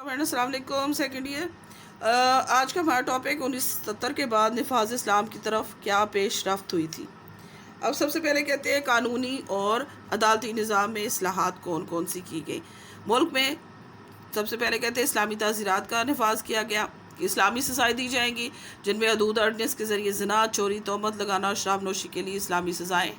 السلام علیکم second year آج کا ہمارا ٹاپک 1970 کے بعد نفاذ اسلام کی طرف کیا پیش رفت ہوئی تھی۔ اب سب سے پہلے کہتے ہیں قانونی اور عدالتی نظام میں اصلاحات کون کون سی کی گئی۔ ملک میں سب سے پہلے کہتے ہیں اسلامی تعزیرات کا نفاذ کیا گیا کہ اسلامی سزائیں دی جائیں گی جن میں حدود آرڈیننس کے ذریعے زنا، چوری، تہمت لگانا اور شراب نوشی کے لیے اسلامی سزائیں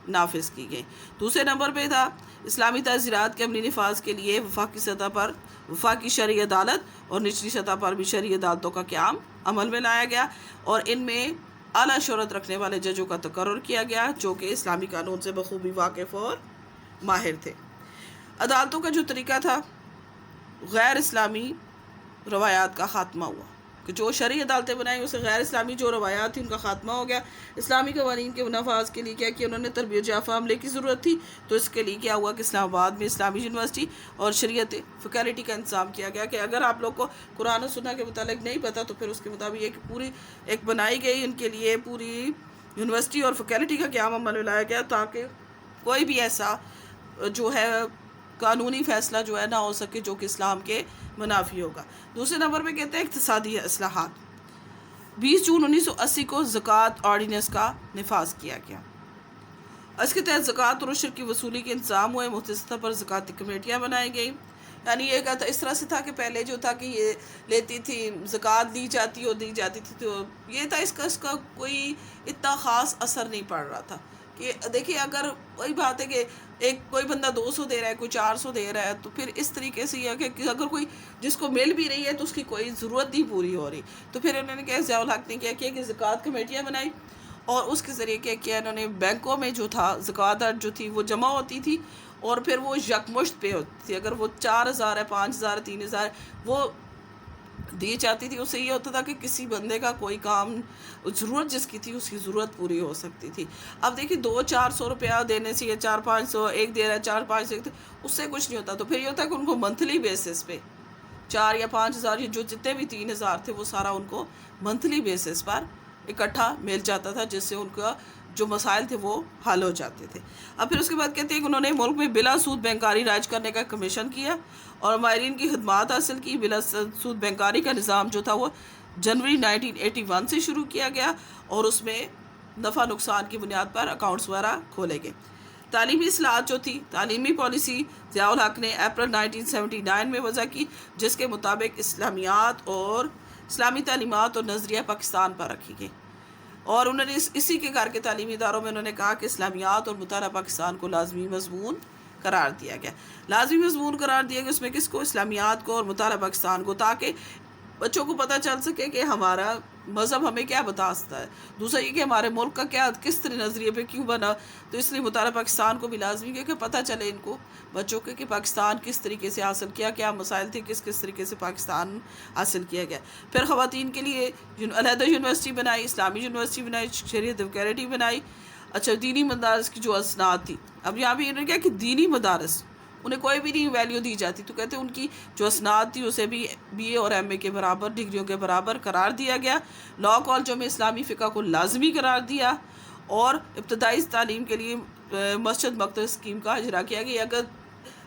نافذ کی گئی۔ دوسرے نمبر پہ تھا اسلامی تعزیرات کے عملی نفاذ کے لیے وفاقی سطح پر وفاقی شرعی عدالت اور نچلی سطح پر بھی شرعی عدالتوں کا قیام عمل میں لایا گیا اور ان میں اعلیٰ شہرت رکھنے والے ججوں کا تقرر کیا گیا جو کہ اسلامی قانون سے بخوبی واقف اور ماہر تھے۔ عدالتوں کا جو طریقہ تھا غیر اسلامی روایات کا خاتمہ ہوا کہ جو شرعی عدالتیں بنائیں اسے غیر اسلامی جو روایات تھیں ان کا خاتمہ ہو گیا۔ اسلامی قوانین کے نفاذ کے لیے کیا کیا انہوں نے تربیت یافتہ عملے کی ضرورت تھی، تو اس کے لیے کیا ہوا کہ اسلام آباد میں اسلامی یونیورسٹی اور شریعت فیکلٹی کا انتظام کیا گیا کہ اگر آپ لوگ کو قرآن و سنت کے متعلق نہیں پتہ تو پھر اس کے مطابق ایک پوری بنائی گئی ان کے لیے پوری یونیورسٹی اور فیکلٹی کا قیام عمل میں لایا گیا تاکہ کوئی بھی ایسا جو ہے قانونی فیصلہ جو ہے نہ ہو سکے جو کہ اسلام کے منافی ہوگا۔ دوسرے نمبر پہ کہتے ہیں اقتصادی اصلاحات۔ 20 جون 1980 کو زکوٰۃ آرڈیننس کا نفاذ کیا گیا۔ اس کے تحت زکوٰۃ اور عشر کی وصولی کے انتظام ہوئے، مختلف سطح پر زکوٰتی کمیٹیاں بنائی گئیں۔ یعنی یہ کہتا اس طرح سے تھا کہ پہلے جو تھا کہ یہ لیتی تھی زکوٰۃ دی جاتی تھی تو یہ تھا اس کا کوئی اتنا خاص اثر نہیں پڑ رہا تھا کہ دیکھیے اگر وہی بات ہے کہ کوئی بندہ 200 دے رہا ہے، کوئی 400 دے رہا ہے، تو پھر اس طریقے سے یہ ہے کہ اگر کوئی جس کو مل بھی رہی ہے تو اس کی کوئی ضرورت نہیں پوری ہو رہی، تو پھر انہوں نے کیا ضیاء الحق نے کیا کہ زکوٰۃ کمیٹیاں بنائی اور اس کے ذریعے کیا کیا انہوں نے بینکوں میں جو تھا زکوٰۃ جو تھی وہ جمع ہوتی تھی اور پھر وہ یکمشت پہ ہوتی تھی۔ اگر وہ 4000 ہے، 5000 ہے، 3000 وہ دی جاتی تھی، اس سے یہ ہوتا تھا کہ کسی بندے کا کوئی کام ضرورت جس کی تھی اس کی ضرورت پوری ہو سکتی تھی۔ اب دیکھیے 200-400 روپیہ دینے سے یا 400-500 ایک دے رہا ہے 400-500 اس سے کچھ نہیں ہوتا، تو پھر یہ ہوتا ہے کہ ان کو منتھلی بیسس پہ 4 یا 5000 جو جتنے بھی 3000 تھے وہ سارا ان کو منتھلی بیسس پر اکٹھا مل جاتا تھا جس سے ان کا جو مسائل تھے وہ حل ہو جاتے تھے۔ اب پھر اس کے بعد کہتے ہیں کہ انہوں نے ملک میں بلا سود بینکاری رائج کرنے کا کمیشن کیا اور ماہرین کی خدمات حاصل کی۔ بلا سود بینکاری کا نظام جو تھا وہ جنوری 1981 سے شروع کیا گیا اور اس میں نفع نقصان کی بنیاد پر اکاؤنٹس وغیرہ کھولے گئے۔ تعلیمی اصلاحات جو تھی، تعلیمی پالیسی ضیاء الحق نے اپریل 1979 میں وضع کی جس کے مطابق اسلامیات اور اسلامی تعلیمات اور نظریہ پاکستان پر رکھی گئی اور انہوں نے اسی کے کار کے تعلیمی اداروں میں انہوں نے کہا کہ اسلامیات اور مطالعہ پاکستان کو لازمی مضمون قرار دیا گیا۔ لازمی مضمون قرار دیا گیا اس میں کس کو؟ اسلامیات کو اور مطالعہ پاکستان کو، تاکہ بچوں کو پتہ چل سکے کہ ہمارا مذہب ہمیں کیا بتاتا ہے، دوسرا یہ کہ ہمارے ملک کا کیا کس طرح نظریے پہ کیوں بنا، تو اس لیے مطالعہ پاکستان کو بھی لازمی ہے کہ پتہ چلے ان کو بچوں کے کہ پاکستان کس طریقے سے حاصل کیا، کیا مسائل تھے، کس طریقے سے پاکستان حاصل کیا گیا۔ پھر خواتین کے لیے علیحدہ یونیورسٹی بنائی، اسلامی یونیورسٹی بنائی، شریعت فیکلٹی بنائی۔ اچھا، دینی مدارس کی جو اسناد تھی، اب یہاں بھی انہوں نے کیا کہ دینی مدارس انہیں کوئی بھی نہیں ویلیو دی جاتی، تو کہتے ہیں ان کی جو اسناد تھی اسے بھی بی اے اور ایم اے کے برابر ڈگریوں کے برابر قرار دیا گیا۔ لاء کالجوں میں اسلامی فقہ کو لازمی قرار دیا اور ابتدائی تعلیم کے لیے مسجد مکتب اسکیم کا اجرا کیا گیا۔ اگر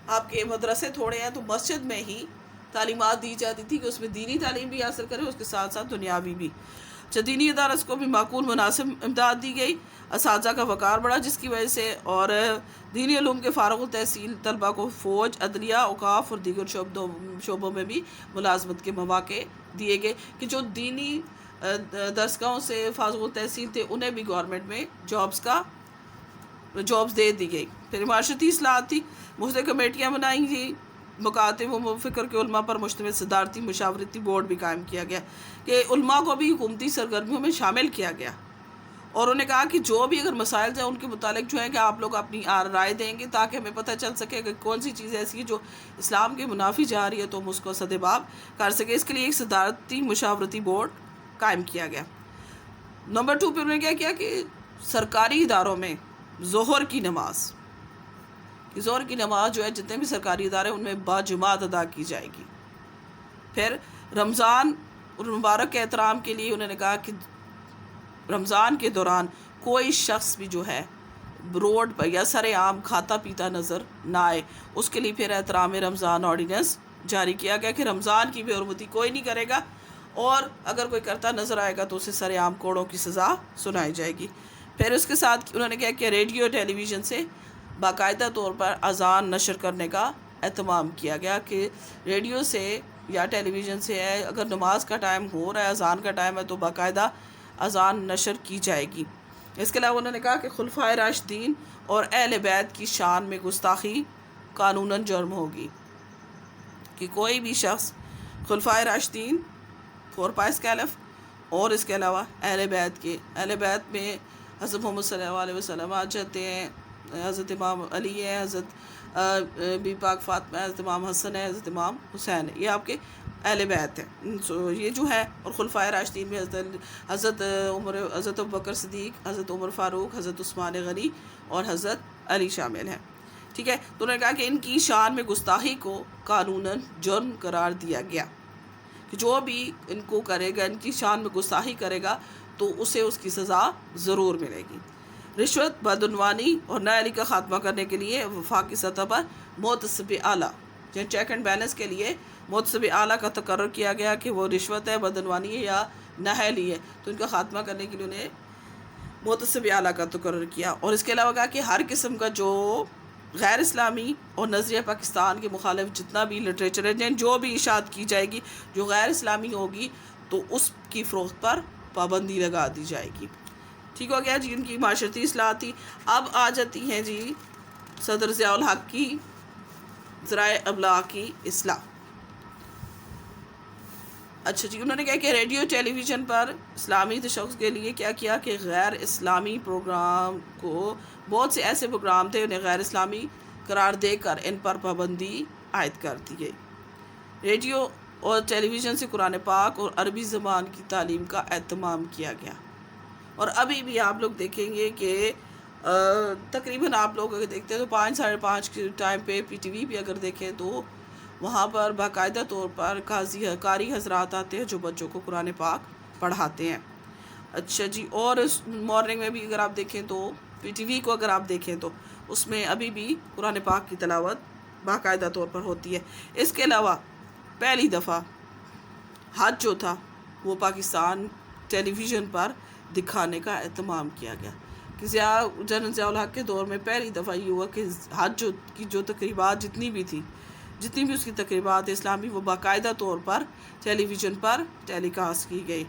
آپ کے مدرسے تھوڑے ہیں تو مسجد میں ہی تعلیمات دی جاتی تھی کہ اس میں دینی تعلیم بھی حاصل کرے، اس کے ساتھ ساتھ دنیاوی بھی۔ اچھا، دینی ادارس کو بھی معقول مناسب امداد دی گئی، اساتذہ کا وقار بڑھا جس کی وجہ سے، اور دینی علوم کے فارغ التحصیل طلبہ کو فوج، عدلیہ، اوقاف اور دیگر شعبوں میں بھی ملازمت کے مواقع دیے گئے کہ جو دینی درسگاہوں سے فارغ التحصیل تھے انہیں بھی گورنمنٹ میں جابس دے دی گئی۔ پھر معاشرتی اصلاحات تھی، مختلف کمیٹیاں بنائی گئی، مکاتب و فکر کے علماء پر مشتمل صدارتی مشاورتی بورڈ بھی قائم کیا گیا کہ علماء کو بھی حکومتی سرگرمیوں میں شامل کیا گیا اور انہوں نے کہا کہ جو بھی اگر مسائل ہیں ان کے متعلق جو ہے کہ آپ لوگ اپنی رائے دیں گے تاکہ ہمیں پتہ چل سکے کہ کون سی چیز ایسی ہے جو اسلام کے منافی جا رہی ہے تو ہم اس کو سدباب کر سکے۔ اس کے لیے ایک صدارتی مشاورتی بورڈ قائم کیا گیا۔ نمبر 2 پہ انہوں نے کیا کیا کہ سرکاری اداروں میں ظہر کی نماز جو ہے جتنے بھی سرکاری ادارے ان میں باجماعت ادا کی جائے گی۔ پھر رمضان اور مبارک کے احترام کے لیے انہوں نے کہا کہ رمضان کے دوران کوئی شخص بھی جو ہے روڈ پر یا سر عام کھاتا پیتا نظر نہ آئے، اس کے لیے پھر احترام رمضان آرڈیننس جاری کیا گیا کہ رمضان کی بے حرمتی کوئی نہیں کرے گا، اور اگر کوئی کرتا نظر آئے گا تو اسے سر عام کوڑوں کی سزا سنائی جائے گی۔ پھر اس کے ساتھ انہوں نے کیا کہ ریڈیو ٹیلی ویژن سے باقاعدہ طور پر اذان نشر کرنے کا اہتمام کیا گیا کہ ریڈیو سے یا ٹیلی ویژن سے اگر نماز کا ٹائم ہو رہا ہے، اذان کا ٹائم ہے، تو باقاعدہ اذان نشر کی جائے گی۔ اس کے علاوہ انہوں نے کہا کہ خلفائے راشدین اور اہل بیت کی شان میں گستاخی قانوناً جرم ہوگی، کہ کوئی بھی شخص خلفائے راشدین 4 پائس کیلف اور اس کے علاوہ اہل بیت میں حضرت محمد صلی اللہ علیہ وسلم آ جاتے ہیں، حضرت امام علی ہے، حضرت بی پاک فاطمہ ہے، حضرت امام حسن ہے، حضرت امام حسین ہے، یہ آپ کے اہل بیت ہیں۔ یہ جو ہے، اور خلفائے راشدین میں حضرت ابوبکر صدیق، حضرت عمر فاروق، حضرت عثمان غنی اور حضرت علی شامل ہیں، ٹھیک ہے۔ تو انہوں نے کہا کہ ان کی شان میں گستاخی کو قانوناً جرم قرار دیا گیا، کہ جو بھی ان کو کرے گا، ان کی شان میں گستاخی کرے گا تو اسے اس کی سزا ضرور ملے گی۔ رشوت، بدعنوانی اور نااہلی کا خاتمہ کرنے کے لیے وفاقی سطح پر محتسب اعلیٰ، چیک اینڈ بیلنس کے لیے محتسب اعلیٰ کا تقرر کیا گیا کہ وہ رشوت ہے، بدعنوانی ہے یا نااہلی ہے، تو ان کا خاتمہ کرنے کے لیے انہیں محتسب اعلیٰ کا تقرر کیا۔ اور اس کے علاوہ کہا کہ ہر قسم کا جو غیر اسلامی اور نظریہ پاکستان کے مخالف جتنا بھی لٹریچر ہے، جو بھی اشاعت کی جائے گی جو غیر اسلامی ہوگی تو اس کی فروخت پر پابندی لگا دی جائے گی۔ ٹھیک ہو گیا جی، ان کی معاشرتی اصلاح تھی۔ اب آ جاتی ہیں جی صدر ضیاء الحق کی ذرائع ابلاغ کی اصلاح۔ اچھا جی، انہوں نے کہا کہ ریڈیو ٹیلی ویژن پر اسلامی تشخص کے لیے کیا کیا کہ غیر اسلامی پروگرام کو، بہت سے ایسے پروگرام تھے انہیں غیر اسلامی قرار دے کر ان پر پابندی عائد کر دی گئی۔ ریڈیو اور ٹیلی ویژن سے قرآن پاک اور عربی زبان کی تعلیم کا اہتمام کیا گیا، اور ابھی بھی آپ لوگ دیکھیں گے کہ تقریباً آپ لوگ اگر دیکھتے ہیں تو 5 ساڑھے 5 کے ٹائم پہ پی ٹی وی بھی اگر دیکھیں تو وہاں پر باقاعدہ طور پر قاری حضرات آتے ہیں جو بچوں کو قرآن پاک پڑھاتے ہیں۔ اچھا جی، اور مارننگ میں بھی اگر آپ دیکھیں تو پی ٹی وی کو اگر آپ دیکھیں تو اس میں ابھی بھی قرآن پاک کی تلاوت باقاعدہ طور پر ہوتی ہے۔ اس کے علاوہ پہلی دفعہ حج جو تھا وہ پاکستان ٹیلی ویژن پر دکھانے کا اہتمام کیا گیا، کہ جنرل ضیاء الحق کے دور میں پہلی دفعہ یہ ہوا کہ حج کی جو تقریبات جتنی بھی اس کی تقریبات اسلامی وہ باقاعدہ طور پر ٹیلی ویژن پر ٹیلی کاسٹ کی گئی۔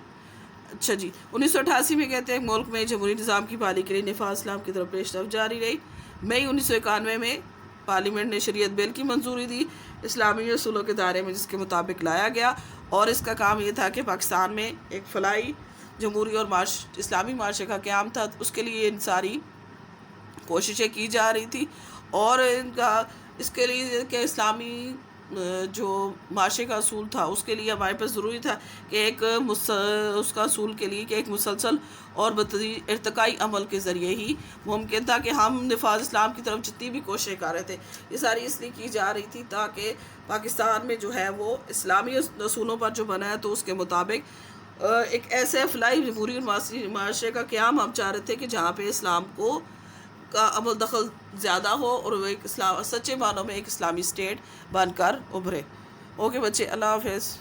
اچھا جی، 1988 میں کہتے ہیں ملک میں جمہوری نظام کی بحالی کے لیے نفاذ اسلام کی طرف پیش رفت جاری رہی۔ مئی 1991 میں پارلیمنٹ نے شریعت بل کی منظوری دی اسلامی اصولوں کے دائرے میں، جس کے مطابق لایا گیا، اور اس کا کام یہ تھا کہ پاکستان میں ایک فلاحی جمہوری اور اسلامی معاشرے کا قیام تھا۔ اس کے لیے ان ساری کوششیں کی جا رہی تھی، اور اس کے لیے کہ اسلامی جو معاشرے کا اصول تھا اس کے لیے ہمارے پاس ضروری تھا کہ اس کا اصول کے لیے کہ ایک مسلسل اور بتدریج ارتقائی عمل کے ذریعے ہی ممکن تھا کہ ہم نفاذ اسلام کی طرف جتنی بھی کوششیں کر رہے تھے یہ ساری اس لیے کی جا رہی تھی تاکہ پاکستان میں جو ہے وہ اسلامی اصولوں پر جو بنا ہے تو اس کے مطابق ایک ایسے فلاحی جمہوری اور معاشرے کا قیام ہم چاہ رہے تھے کہ جہاں پہ اسلام کا عمل دخل زیادہ ہو اور وہ ایک سچے معنوں میں ایک اسلامی اسٹیٹ بن کر ابھرے۔ اوکے بچے، اللہ حافظ۔